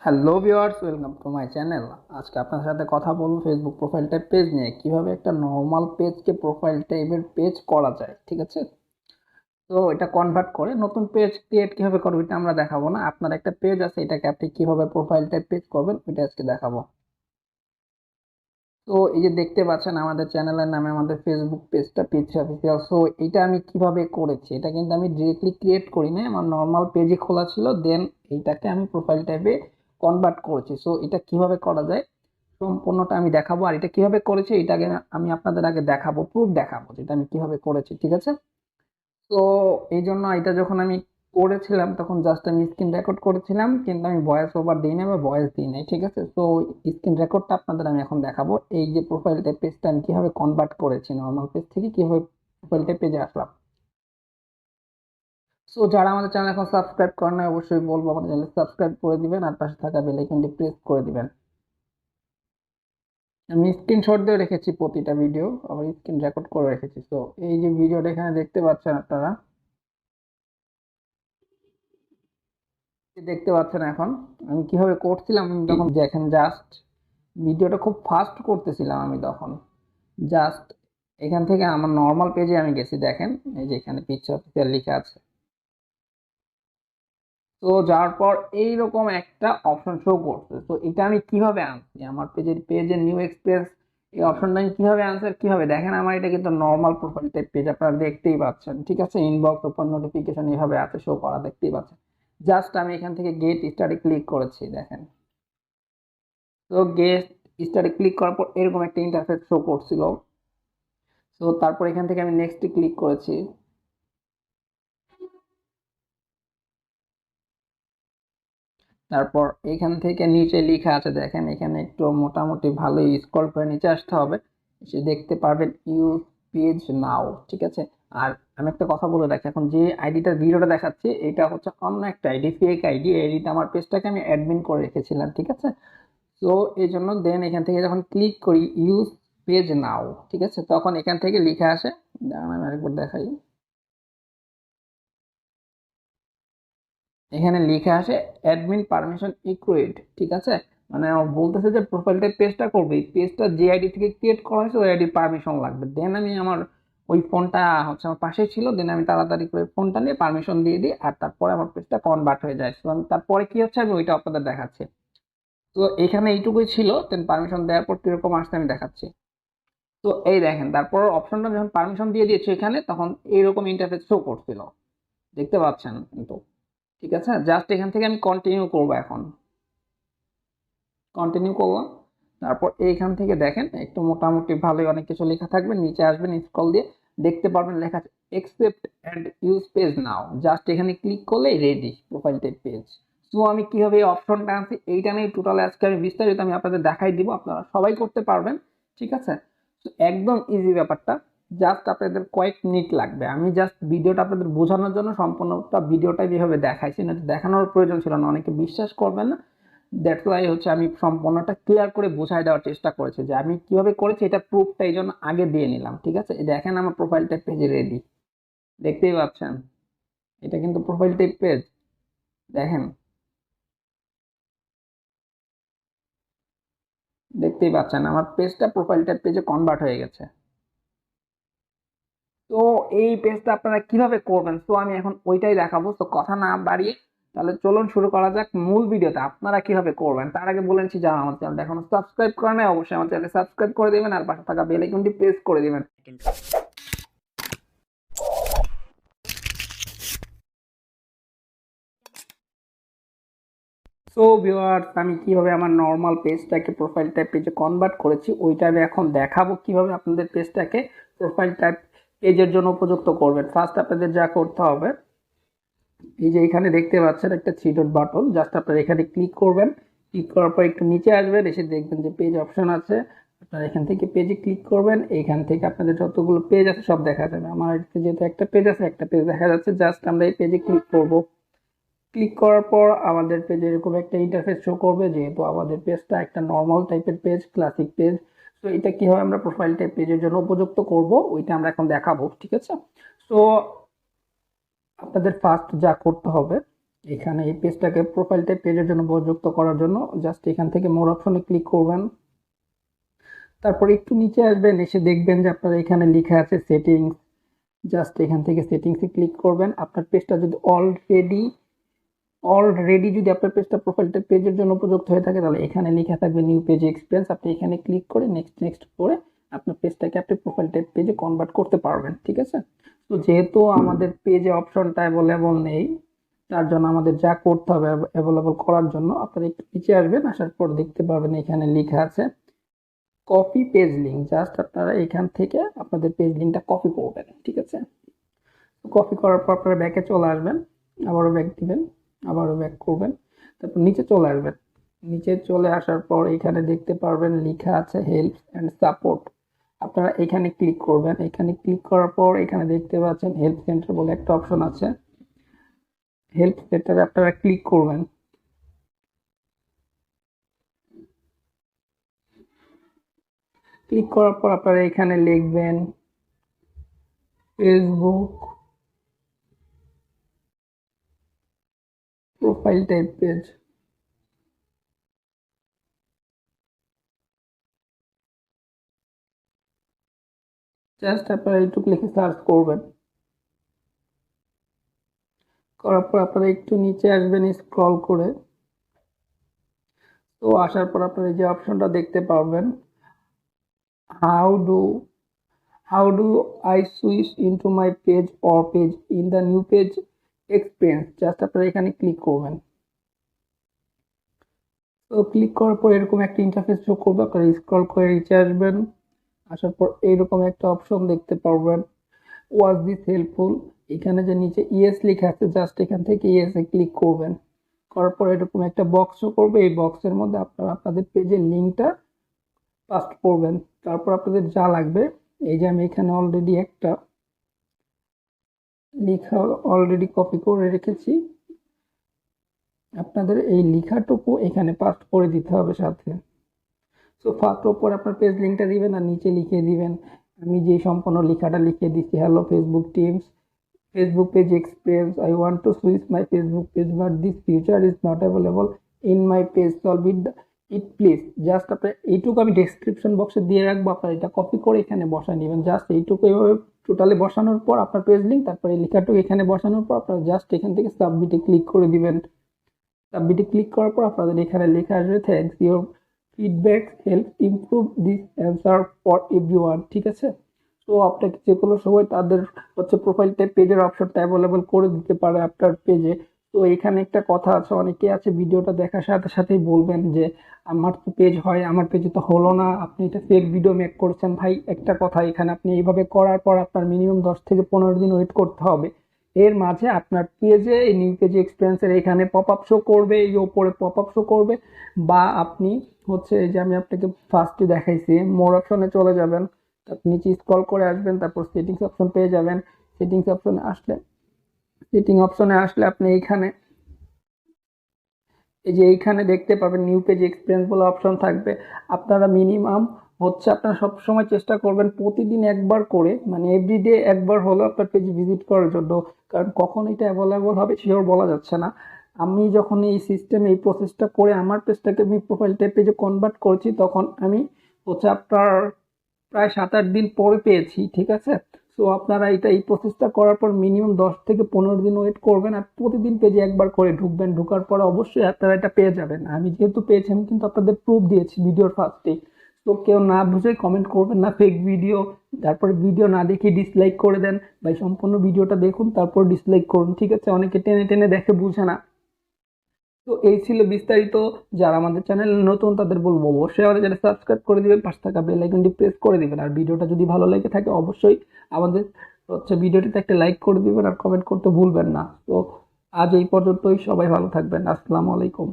Hello viewers, welcome to my channel. আজকে আপনার সাথে কথা বলবো ফেসবুক প্রোফাইল টাইপ পেজ নিয়ে, কিভাবে একটা নর্মাল পেজকে প্রোফাইল টাইপের পেজ করা যায়। ঠিক আছে, তো এটা কনভার্ট করে নতুন পেজ ক্রিয়েট কিভাবে করবো এটা আমরা দেখাবো না। আপনার একটা পেজ আছে, এটাকে আপনি কিভাবে প্রোফাইল টাইপ পেজ করবেন ওইটা আজকে দেখাবো। তো এই যে দেখতে পাচ্ছেন আমাদের চ্যানেলের নামে আমাদের ফেসবুক পেজটা পিচ্ছি অফিসিয়াল। সো এটা আমি কিভাবে করেছি, এটা কিন্তু আমি ডিরেক্টলি ক্রিয়েট করি না, আমার নর্মাল পেজে খোলা ছিল, দেন এইটাকে আমি প্রোফাইল টাইপে কনভার্ট করেছি। সো এটা কিভাবে করা যায় সম্পূর্ণটা আমি দেখাবো, আর এটা কিভাবে করেছি এটাকে আমি আপনাদের আগে দেখাবো, প্রুফ দেখাবো যেটা আমি কিভাবে করেছি। ঠিক আছে, তো এই জন্য এটা যখন আমি করেছিলাম তখন জাস্ট আমি স্ক্রিন রেকর্ড করেছিলাম, কিন্তু আমি ভয়েস ওভার দিই না বা ভয়েস দিই নাই। ঠিক আছে, তো স্ক্রিন রেকর্ডটা আপনাদের আমি এখন দেখাবো, এই যে প্রোফাইল টাইপ পেজটা আমি কিভাবে কনভার্ট করেছি নর্মাল পেজ থেকে কিভাবে প্রোফাইল টাইপ পেজে আসলাম। সো যারা আমাদের চ্যানেল এখন সাবস্ক্রাইব করেন না, অবশ্যই বলবো আমাদের চ্যানেল সাবস্ক্রাইব করে দিবেন আর পাশে থাকা বেল আইকনটি প্রেস করে দিবেন। আমি স্ক্রিনশট দিয়ে রেখেছি প্রতিটা ভিডিও, আবার স্ক্রিন রেকর্ড করে রেখেছি। তো এই যে ভিডিওটা এখানে দেখতে পাচ্ছেন আপনারা, দেখতে পাচ্ছেন এখন আমি কিভাবে করছিলাম। আমি তখন দেখেন জাস্ট ভিডিওটা খুব ফাস্ট করতেছিলাম আমি তখন। জাস্ট এখান থেকে আমার নর্মাল পেজে আমি গেছি, দেখেন এই যে এখানে পিকচার অফিসিয়াল লেখা আছে। তো যাওয়ার পর এইরকম একটা অপশন শো করছে। তো এটা আমি কিভাবে আনছি আমার পেজের নিউ এক্সপ্রেস, এই অপশনটা আমি কিভাবে আনছি আর কিভাবে দেখেন, আমার এটা কিন্তু নর্মাল প্রোফাইল টাইপ পেজ আপনারা দেখতেই পাচ্ছেন। ঠিক আছে, ইনবক্স ওপেন নোটিফিকেশন এভাবে আছে শো করা, দেখতেই পাচ্ছেন। জাস্ট আমি এখান থেকে গেট স্টার্টে ক্লিক করেছি, দেখেন। তো গেট স্টার্টে ক্লিক করার পর এরকম একটা ইন্টারফেস শো করছিল। তো তারপর এখান থেকে আমি নেক্সটে ক্লিক করেছি। তারপর এখান থেকে নিচে লেখা আছে, দেখেন এখানে একটু মোটামুটি ভালোই স্ক্রল করে নিচে আসতে হবে, এসে দেখতে পারবেন ইউজ পেজ নাও। ঠিক আছে, আর আমি একটা কথা বলে রাখি, এখন যে আইডিটা ভিডিওটা দেখাচ্ছি এটা হচ্ছে অন্য একটা আইডি, ফেক আইডি। আইডিটা আমার পেজটাকে আমি অ্যাডমিন করে রেখেছিলাম। ঠিক আছে, তো এই জন্য দেন এখান থেকে যখন ক্লিক করি ইউজ পেজ নাও, ঠিক আছে, তখন এখান থেকে লেখা আসে, দাঁড়ান আমি আরেকবার দেখাই। এখানে লিখে আসে অ্যাডমিন পারমিশন ইকুইড। ঠিক আছে, মানে ও বলতেছে যে প্রোফাইলটা পেজটা করবে, এই পেজটা যে আইডি থেকে ক্রিয়েট করা হয়েছে ওই আইডি পারমিশন লাগবে। দেন আমি আমার ওই ফোনটা হচ্ছে আমার পাশে ছিল, দেন আমি তাড়াতাড়ি করে ফোনটা নিয়ে পারমিশন দিয়ে দিই, আর তারপরে আমার পেজটা কনভার্ট হয়ে যায়। তো আমি তারপরে কি হচ্ছে আমি ওইটা আপনাদের দেখাচ্ছি। তো এখানে এইটুকুই ছিল, দেন পারমিশন দেওয়ার পর কিরকম আসছে আমি দেখাচ্ছি। তো এই দেখেন তারপর অপশনটা যখন পারমিশন দিয়ে দিয়েছে এখানে, তখন এইরকম ইন্টারফেস শো করছিল, দেখতে পাচ্ছেন কিন্তু। ঠিক আছে, জাস্ট এখান থেকে আমি কন্টিনিউ করব, এখন কন্টিনিউ করলাম। তারপর এইখান থেকে দেখেন একটু মোটামুটি ভালোই অনেক কিছু লেখা থাকবে, নিচে আসবেন স্ক্রল দিয়ে দেখতে পারবেন লেখা আছে accept and use page now. Just এখানে ক্লিক করলেই রেডি প্রোফাইল টাইপ পেজ। তো আমি কিভাবে এই অপশনটা আনছি এইটা নিয়ে টোটাল আজকে আমি বিস্তারিত আমি আপনাদের দেখাই দিব, আপনারা সবাই করতে পারবেন। ঠিক আছে, তো একদম ইজি ব্যাপারটা, জাস্ট আপনাদের কয়েক মিনিট লাগবে। আমি জাস্ট ভিডিওটা আপনাদের বোঝানোর জন্য সম্পূর্ণটা ভিডিওটা যেভাবে দেখাইছি, না দেখানোর প্রয়োজন ছিল না, অনেকে বিশ্বাস করবেন না। দ্যাটস ওয়াই হচ্ছে আমি সম্পূর্ণটা ক্লিয়ার করে বোঝাই দেওয়ার চেষ্টা করেছি যে আমি কিভাবে করেছি, এটা প্রুফটা এই জন্য আগে দিয়ে নিলাম। ঠিক আছে, এই দেখেন আমার প্রোফাইল টাইপ পেজে রেডি, দেখতেই পাচ্ছেন এটা কিন্তু প্রোফাইল টাইপ পেজ, দেখেন দেখতেই পাচ্ছেন আমার পেজটা প্রোফাইল টাইপ পেজে কনভার্ট হয়ে গেছে। তো এই পেজটা আপনারা কিভাবে করবেন, তো আমি এখন ওইটাই দেখাবো। তো কথা না বাড়িয়ে তাহলে চলুন শুরু করা যাক মূল ভিডিওতে আপনারা কিভাবে করবেন। তার আগে বলেছি যারা আমার চ্যানেল এখনো সাবস্ক্রাইব করে নাই অবশ্যই আমার চ্যানেল সাবস্ক্রাইব করে দিবেন আর পাশে থাকা বেল আইকনটি প্রেস করে দিবেন। সো ভিউয়ার্স, আমি কিভাবে আমার নর্মাল পেজটাকে প্রোফাইল টাইপ পেজে কনভার্ট করেছি ওইটা আমি এখন দেখাবো, কিভাবে আপনাদের পেজটাকে প্রোফাইল টাইপ পেজের জন্য উপযুক্ত করবেন। ফার্স্ট আপনাদের যা করতে হবে, এই যে এখানে দেখতে পাচ্ছেন একটা থ্রি ডট বাটন, জাস্ট আপনারা এখানে ক্লিক করবেন। ক্লিক করার পর একটু নিচে আসবেন, এসে দেখবেন যে পেজ অপশন আছে, আপনারা এখান থেকে পেজে ক্লিক করবেন। এইখান থেকে আপনাদের যতগুলো পেজ আছে সব দেখা যাবে। আমার যেহেতু একটা পেজ আছে, একটা পেজ দেখা যাচ্ছে, জাস্ট আমরা এই পেজে ক্লিক করব। ক্লিক করার পর আমাদের পেজে এরকম একটা ইন্টারফেস শো করবে, যেহেতু আমাদের পেজটা একটা নর্মাল টাইপের পেজ, ক্লাসিক পেজ। তো এটা কিভাবে আমরা প্রোফাইল টাইপ পেজের জন্য উপযুক্ত করব ওইটা আমরা এখন দেখাবো। ঠিক আছে, তো আপনাদের ফার্স্ট যা করতে হবে, এখানে এই পেজটাকে প্রোফাইল টাইপ পেজের জন্য উপযুক্ত করার জন্য জাস্ট এখান থেকে মোর অপশনে ক্লিক করবেন। তারপর একটু নিচে আসবেন, এসে দেখবেন যে আপনার এখানে লেখা আছে সেটিংস। জাস্ট এখান থেকে সেটিংসে ক্লিক করবেন। আপনার পেজটা যদি অলরেডি যদি আপনার পেজটা প্রোফাইলটা পেজের জন্য উপযুক্ত হয়ে থাকে, তাহলে এখানে লেখা থাকবে নিউ পেজ এক্সপিরিয়েন্স। আপনি এখানে ক্লিক করে নেক্সট করে আপনার পেজটাকে আপনি প্রোফাইল টাইপ পেজে কনভার্ট করতে পারবেন। ঠিক আছে? তো যেহেতু আমাদের পেজে অপশনটা অ্যাভেলেবল নেই, তার জন্য আমাদের যা করতে হবে অ্যাভেলেবল করার জন্য আপনারা একটু নিচে আসবেন। আসার পর দেখতে পারবেন এখানে লেখা আছে কপি পেজ লিঙ্ক। জাস্ট আপনারা এখান থেকে আপনাদের পেজ লিঙ্কটা কপি করবেন। ঠিক আছে? কপি করার পর আপনারা ব্যাকে চলে আসবেন, আবারও ব্যাক দিবেন, আবারও ব্যাক করবেন, তারপর নিচে চলে আসবেন। নিচে চলে আসার পর এখানে দেখতে পারবেন লেখা আছে হেল্প অ্যান্ড সাপোর্ট। আপনারা এখানে ক্লিক করবেন। এখানে ক্লিক করার পর এখানে দেখতে পাচ্ছেন হেল্প সেন্টার বলে একটা অপশন আছে। হেল্প সেন্টারে আপনারা ক্লিক করবেন। ক্লিক করার পর আপনারা এখানে লিখবেন Facebook profile type page. Just আপনারা এইটুকু লিখে সার্চ করবেন। করার পর আপনারা একটু নিচে আসবেন স্ক্রল করে। তো আসার পর আপনারা এই যে অপশনটা দেখতে পারবেন, how do how do I switch into my page or page in the new page experience. Just আপনারা এখানে ক্লিক করবেন। তো ক্লিক করার পর এরকম একটা ইন্টারফেস শো করবে। আপনারা স্ক্রল করে নিচে আসবেন। আসার পর এইরকম একটা অপশন দেখতে পারবেন, ওয়াজ দিস হেল্পফুল। এখানে যে নিচে ইয়েস লেখা আছে, জাস্ট এখান থেকে ইয়েসে ক্লিক করবেন। করার পর এরকম একটা বক্স শো করবে। এই বক্সের মধ্যে আপনারা আপনাদের পেজের লিঙ্কটা পাস্ট করবেন। তারপর আপনাদের যা লাগবে, এই যে আমি এখানে অলরেডি একটা লেখা অলরেডি কপি করে রেখেছি, আপনাদের এই লেখাটুকু এখানে পাস্ট করে দিতে হবে সাথে। সো ফার্স্ট ওপর আপনার পেজ লিঙ্কটা দিবেন আর নিচে লিখে দিবেন আমি যে সম্পূর্ণ লেখাটা লিখে দিচ্ছি, hello Facebook teams, Facebook page experience. I want to switch my Facebook page, but this feature is not available in my page. Solve it please. Just আপনার এইটুকু আমি ডেসক্রিপশন বক্সে দিয়ে রাখবো, আপনার এটা কপি করে এখানে বসায় নেবেন। জাস্ট এইটুকু এইভাবে টোটালি বসানোর পর আপনার পেজ লিঙ্ক, তারপর এই লেখাটুকু এখানে বসানোর পর আপনারা জাস্ট এখান থেকে সাবমিটে ক্লিক করে দিবেন। সাবমিটে ক্লিক করার পর আপনাদের এখানে লেখা আসবে thanks your feedback help improve this answer for everyone. ঠিক আছে? তো আপনাকে যে কোনো সময় তাদের প্রোফাইল টাইপ পেজের অপশনটা অ্যাভেলেবল করে দিতে পারে আপনার পেজে। তো এখানে একটা কথা আছে, অনেকে আছে ভিডিওটা দেখার সাথে সাথেই বলবেন যে আমার তো পেজ হয়, আমার পেজে তো হলো না, আপনি এটা ফেক ভিডিও মেক করছেন। ভাই একটা কথা, এখানে আপনি এইভাবে করার পর আপনার মিনিমাম 10 থেকে 15 দিন ওয়েট করতে হবে। এর মাঝে আপনার পেজে এই নিউ পেজ এক্সপিরিয়েন্সের এখানে পপ আপ শো করবে, এই ওপরে পপ আপ শো করবে, বা আপনি এই যে আমি আপনাকে ফার্স্টে দেখাইছি মোর অপশনে চলে যাবেন, তারপর নিচে স্ক্রল করে আসবেন, তারপর সেটিংস অপশন পেয়ে যাবেন। সেটিং অপশনে আসলে আপনি এইখানে এই যে এইখানে দেখতে পাবেন নিউ পেজ এক্সপিরিয়েন্স বলে অপশন থাকবে। আপনারা মিনিমাম আপনারা সবসময় চেষ্টা করবেন প্রতিদিন একবার করে, মানে এভরিডে একবার হলো আপনার পেজ ভিজিট করার জন্য। কারণ কখন এটা অ্যাভেলেবল হবে শিওর বলা যাচ্ছে না। আমি যখন এই এই প্রসেসটা করে আমার পেজটাকে আমি প্রোফাইল টাইপ পেজে কনভার্ট করেছি, তখন আমি আপনার প্রায় 7-8 দিন পরে পেয়েছি। ঠিক আছে? সো আপনারা এই প্রসেসটা করার পর মিনিমাম 10 থেকে 15 দিন ওয়েট করবেন, আর প্রতিদিন পেজে একবার করে ঢুকবেন। ঢোকার পরে অবশ্যই আপনারা এটা পেয়ে যাবেন। আমি যেহেতু পেয়েছি, আমি কিন্তু আপনাদের প্রুফ দিয়েছি ভিডিওর ফার্স্টেই। তো কেউ না বুঝে কমেন্ট করবেন না ফেক ভিডিও, তারপরে ভিডিও না দেখে ডিসলাইক করে দেন। ভাই সম্পূর্ণ ভিডিওটা দেখুন, তারপর ডিসলাইক করুন। ঠিক আছে? অনেকে টেনে টেনে দেখে বুঝে না। তো এই ছিল বিস্তারিত। যারা আমাদের চ্যানেলে নতুন তাদের বলবো অবশ্যই আমাদের চ্যানেল সাবস্ক্রাইব করে দিবেন, পাশে থাকা বেল আইকনটি প্রেস করে দিবেন। আর ভিডিওটা যদি ভালো লেগে থাকে অবশ্যই আমাদের ভিডিওটিতে একটা লাইক করে দিবেন আর কমেন্ট করতে ভুলবেন না। তো আজ এই পর্যন্তই, সবাই ভালো থাকবেন। আসসালামু আলাইকুম।